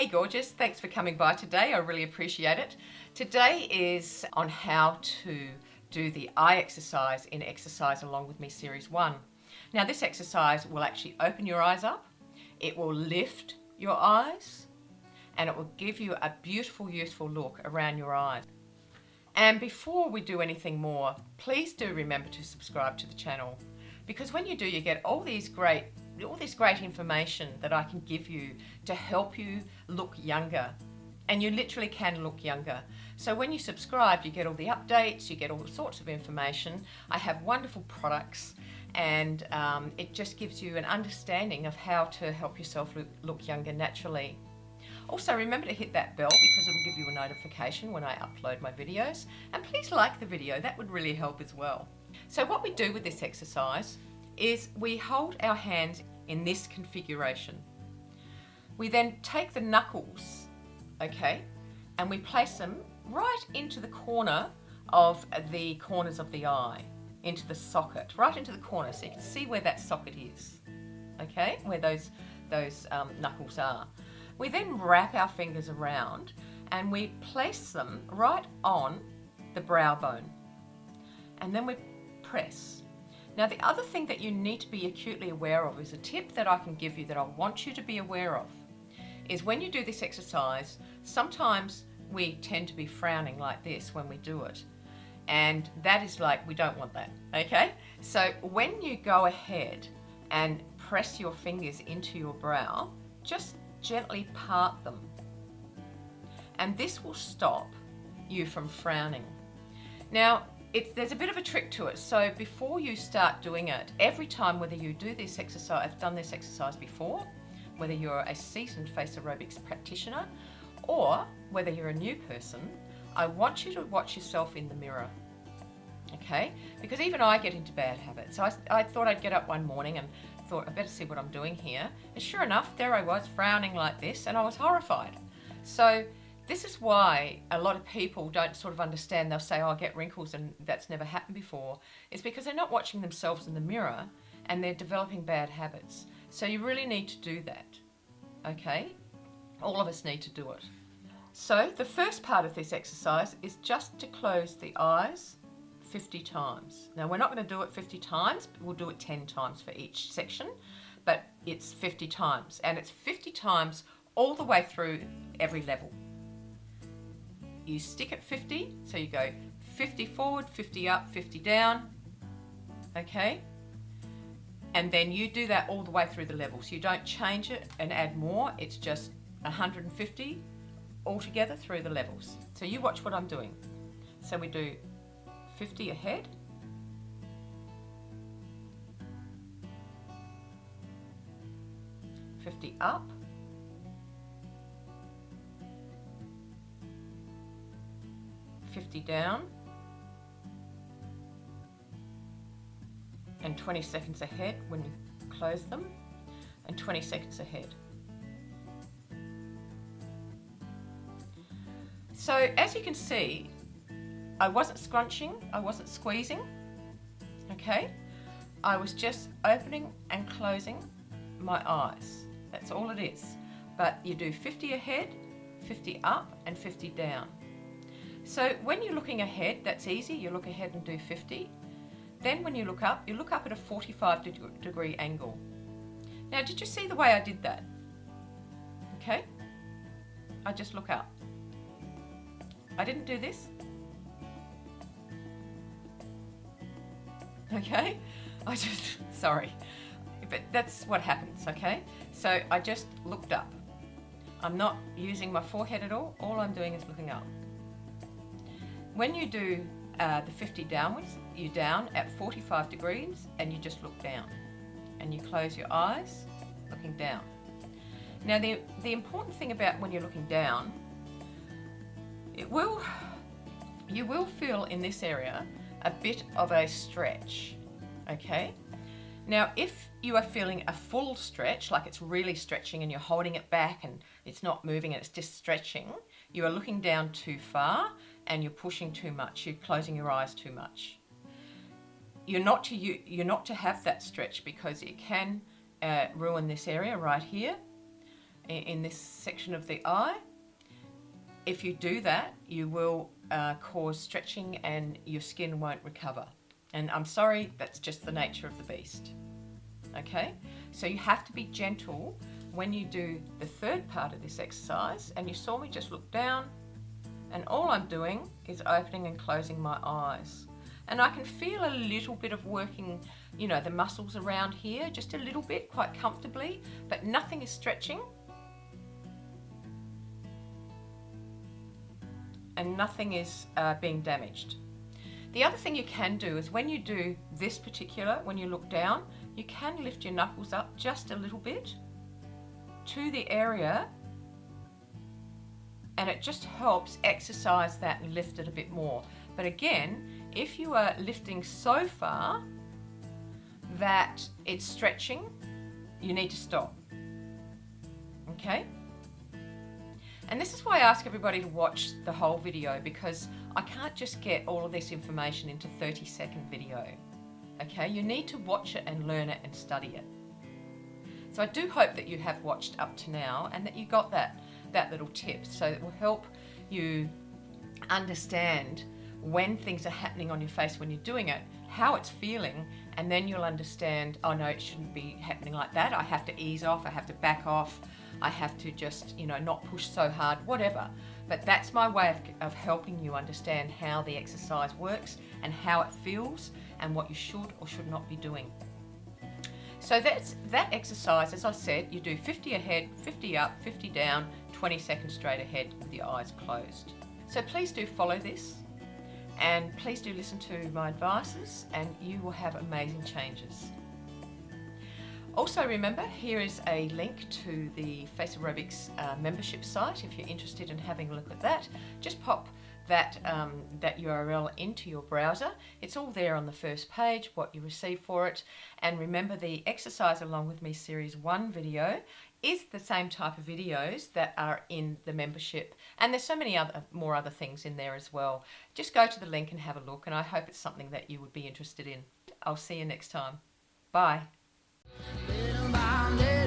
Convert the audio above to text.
Hey gorgeous, thanks for coming by today. I really appreciate it. Today is on how to do the eye exercise in Exercise Along With Me Series 1. Now this exercise will actually open your eyes up, it will lift your eyes, and it will give you a beautiful, useful look around your eyes. And before we do anything more, please do remember to subscribe to the channel, because when you do, you get all this great information that I can give you to help you look younger. And you literally can look younger. So when you subscribe, you get all the updates, you get all sorts of information. I have wonderful products, and it just gives you an understanding of how to help yourself look younger naturally. Also, remember to hit that bell because it will give you a notification when I upload my videos. And please like the video, that would really help as well. So what we do with this exercise is we hold our hands in this configuration. We then take the knuckles, okay, and we place them right into the corner of the corners of the eye, into the socket, right into the corner, so you can see where that socket is, okay, where those knuckles are. We then wrap our fingers around and we place them right on the brow bone, and then we press. Now the other thing that you need to be acutely aware of is a tip that I can give you that I want you to be aware of, is when you do this exercise, sometimes we tend to be frowning like this when we do it. And that is like, we don't want that, okay? So when you go ahead and press your fingers into your brow, just gently part them. And this will stop you from frowning. Now, there's a bit of a trick to it. So before you start doing it, every time, whether you do this exercise, I've done this exercise before, whether you're a seasoned face aerobics practitioner or whether you're a new person, I want you to watch yourself in the mirror, okay? Because even I get into bad habits. So I thought I'd get up one morning and thought I better see what I'm doing here. And sure enough, there I was frowning like this, and I was horrified. So this is why a lot of people don't sort of understand. They'll say, oh, I get wrinkles, and that's never happened before. It's because they're not watching themselves in the mirror and they're developing bad habits. So you really need to do that, okay? All of us need to do it. So the first part of this exercise is just to close the eyes 50 times. Now we're not going to do it 50 times, but we'll do it 10 times for each section, but it's 50 times, and it's 50 times all the way through every level. You stick at 50, so you go 50 forward, 50 up, 50 down, okay? And then you do that all the way through the levels. You don't change it and add more, it's just 150 altogether through the levels. So you watch what I'm doing. So we do 50 ahead, $50 up, $50 down, and 20 seconds ahead when you close them, and 20 seconds ahead. So as you can see, I wasn't scrunching, I wasn't squeezing, okay? I was just opening and closing my eyes. That's all it is. But you do 50 ahead, 50 up, and 50 down. So when you're looking ahead, that's easy. You look ahead and do 50. Then when you look up at a 45-degree angle. Now, did you see the way I did that? Okay? I just look up. I didn't do this. Okay? Sorry. But that's what happens, okay? So I just looked up. I'm not using my forehead at all. All I'm doing is looking up. When you do the 50 downwards, you're down at 45 degrees and you just look down. And you close your eyes, looking down. Now the important thing about when you're looking down, you will feel in this area a bit of a stretch, okay? Now if you are feeling a full stretch, like it's really stretching and you're holding it back and it's not moving and it's just stretching, you are looking down too far and you're pushing too much, you're closing your eyes too much. You're not to have that stretch because it can ruin this area right here. in this section of the eye. If you do that, you will cause stretching and your skin won't recover. And I'm sorry, that's just the nature of the beast. Okay, so you have to be gentle when you do the third part of this exercise. And you saw me just look down, and all I'm doing is opening and closing my eyes. And I can feel a little bit of working, you know, the muscles around here, just a little bit, quite comfortably, but nothing is stretching. And nothing is being damaged. The other thing you can do is when you do this particular, when you look down, you can lift your knuckles up just a little bit to the area, and it just helps exercise that and lift it a bit more. But again, if you are lifting so far that it's stretching, you need to stop. Okay? And this is why I ask everybody to watch the whole video, because I can't just get all of this information into 30-second video. Okay, you need to watch it and learn it and study it. So I do hope that you have watched up to now and that you got that little tip, so it will help you understand when things are happening on your face when you're doing it, how it's feeling, and then you'll understand, oh no, it shouldn't be happening like that. I have to ease off, I have to back off, I have to just, you know, not push so hard, whatever. But that's my way of helping you understand how the exercise works and how it feels and what you should or should not be doing. So that's that exercise. As I said, you do 50 ahead, 50 up, 50 down, 20 seconds straight ahead with your eyes closed. So please do follow this, and please do listen to my advices, and you will have amazing changes. Also remember, here is a link to the Facerobics membership site. If you're interested in having a look at that, just pop that URL into your browser. It's all there on the first page, what you receive for it. And remember, the Exercise Along With Me Series 1 video is the same type of videos that are in the membership. And there's so many more other things in there as well. Just go to the link and have a look, and I hope it's something that you would be interested in. I'll see you next time. Bye. Little by little.